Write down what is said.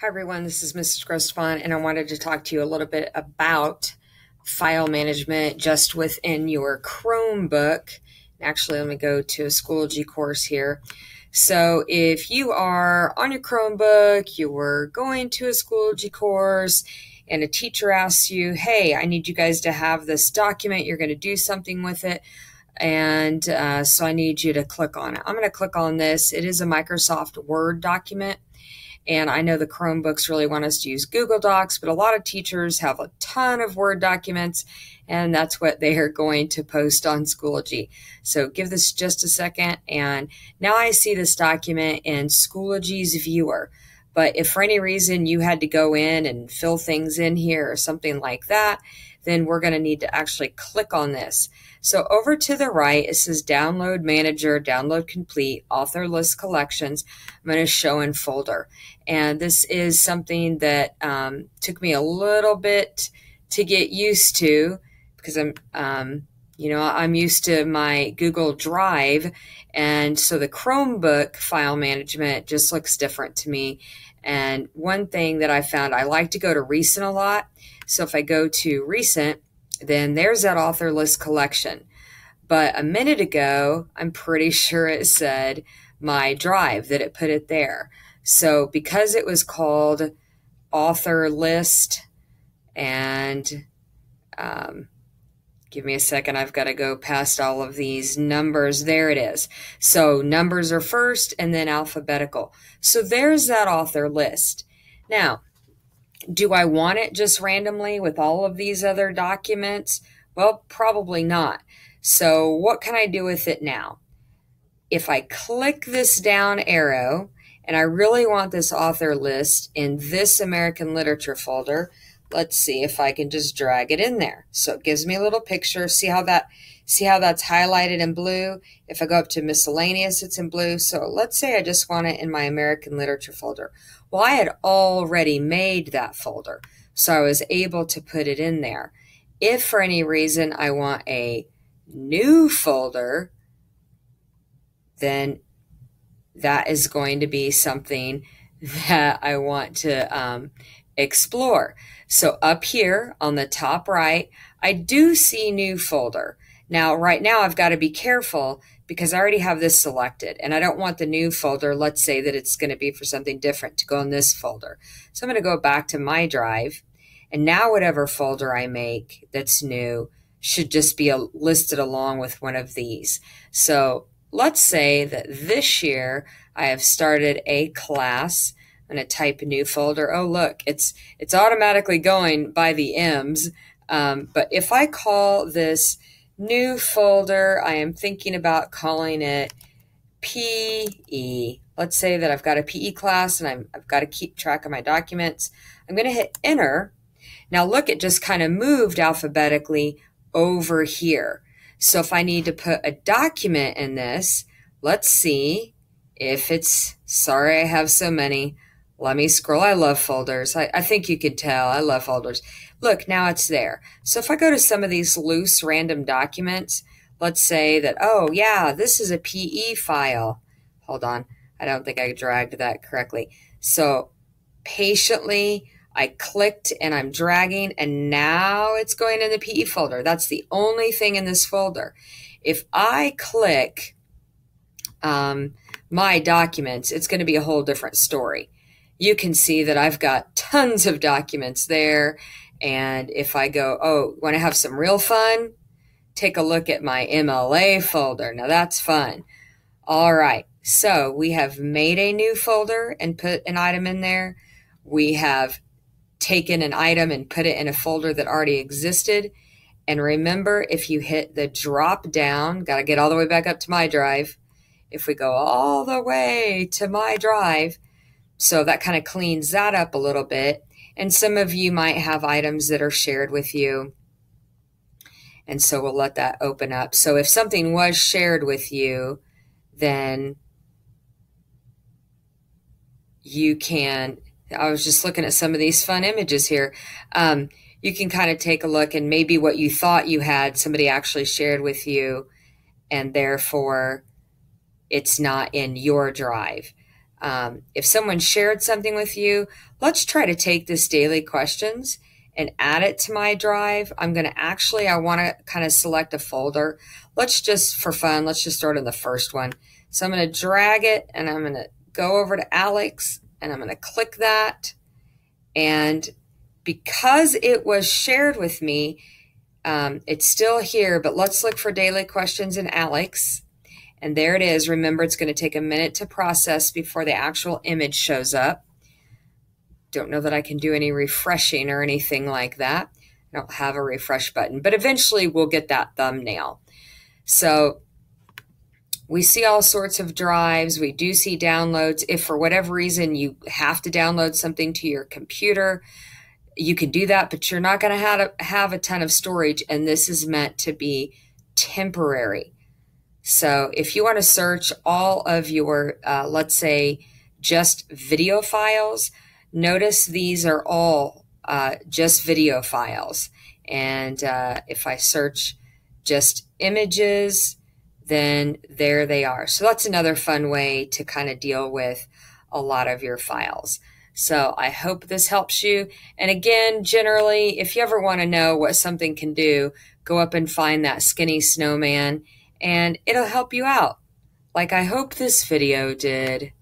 Hi everyone, this is Mrs. Grosfon, and I wanted to talk to you a little bit about file management just within your Chromebook. Actually, let me go to a Schoology course here. So if you are on your Chromebook, you were going to a Schoology course, and a teacher asks you, hey, I need you guys to have this document, you're going to do something with it, and so I need you to click on it. I'm going to click on this. It is a Microsoft Word document. And I know the Chromebooks really want us to use Google Docs, but a lot of teachers have a ton of Word documents, and that's what they are going to post on Schoology. So give this just a second, and now I see this document in Schoology's viewer. But if for any reason you had to go in and fill things in here or something like that, then we're going to need to actually click on this. So over to the right, it says Download Manager, Download Complete, Author List Collections. I'm going to show in folder. And this is something that took me a little bit to get used to because I'm used to my Google Drive. And so the Chromebook file management just looks different to me. And one thing that I found, I like to go to recent a lot. So if I go to recent, then there's that author list collection. But a minute ago, I'm pretty sure it said my drive, that it put it there. So because it was called author list, and give me a second, I've got to go past all of these numbers. There it is. So numbers are first and then alphabetical. So there's that author list. Now, do I want it just randomly with all of these other documents? Well, probably not. So what can I do with it now? If I click this down arrow, and I really want this author list in this American Literature folder, let's see if I can just drag it in there. So it gives me a little picture. See how that's highlighted in blue? If I go up to miscellaneous, it's in blue. So let's say I just want it in my American Literature folder. Well, I had already made that folder, so I was able to put it in there. If for any reason I want a new folder, then that is going to be something that I want to explore. So up here on the top right, I do see new folder. Now, right now I've got to be careful because I already have this selected and I don't want the new folder, let's say that it's going to be for something different, to go in this folder. So I'm going to go back to my drive, and now whatever folder I make that's new should just be listed along with one of these. So let's say that this year I have started a class. I'm going to type a new folder. Oh, look, it's automatically going by the M's. But if I call this new folder, I am thinking about calling it PE. Let's say that I've got a PE class and I've got to keep track of my documents. I'm going to hit enter. Now look, it just kind of moved alphabetically over here. So if I need to put a document in this, let's see if it's, sorry I have so many. Let me scroll. I love folders. I think you can tell I love folders. Look, now it's there. So if I go to some of these loose random documents, let's say that, oh yeah, this is a PE file. Hold on. I don't think I dragged that correctly. So patiently, I clicked and I'm dragging, and now it's going in the PE folder. That's the only thing in this folder. If I click my documents, it's going to be a whole different story. You can see that I've got tons of documents there. And if I go, oh, want to have some real fun? Take a look at my MLA folder. Now that's fun. All right. So we have made a new folder and put an item in there. We have taken an item and put it in a folder that already existed. And remember, if you hit the drop down, got to get all the way back up to my drive. If we go all the way to my drive, so that kind of cleans that up a little bit. And some of you might have items that are shared with you. And so we'll let that open up. So if something was shared with you, then you can, I was just looking at some of these fun images here. You can kind of take a look, and maybe what you thought you had, somebody actually shared with you, and therefore it's not in your drive. If someone shared something with you, let's try to take this daily questions and add it to my drive. I want to kind of select a folder. Let's just, for fun, let's just start on the first one. So I'm going to drag it and I'm going to go over to Alex and I'm going to click that. And because it was shared with me, it's still here, but let's look for daily questions in Alex. And there it is. Remember, it's going to take a minute to process before the actual image shows up. Don't know that I can do any refreshing or anything like that. I don't have a refresh button, but eventually we'll get that thumbnail. So we see all sorts of drives. We do see downloads. If for whatever reason you have to download something to your computer, you can do that, but you're not going to have a ton of storage, and this is meant to be temporary. So if you want to search all of your, let's say, just video files, notice these are all just video files. And if I search just images, then there they are. So that's another fun way to kind of deal with a lot of your files. So I hope this helps you. And again, generally, if you ever want to know what something can do, go up and find that skinny snowman and it'll help you out, like I hope this video did.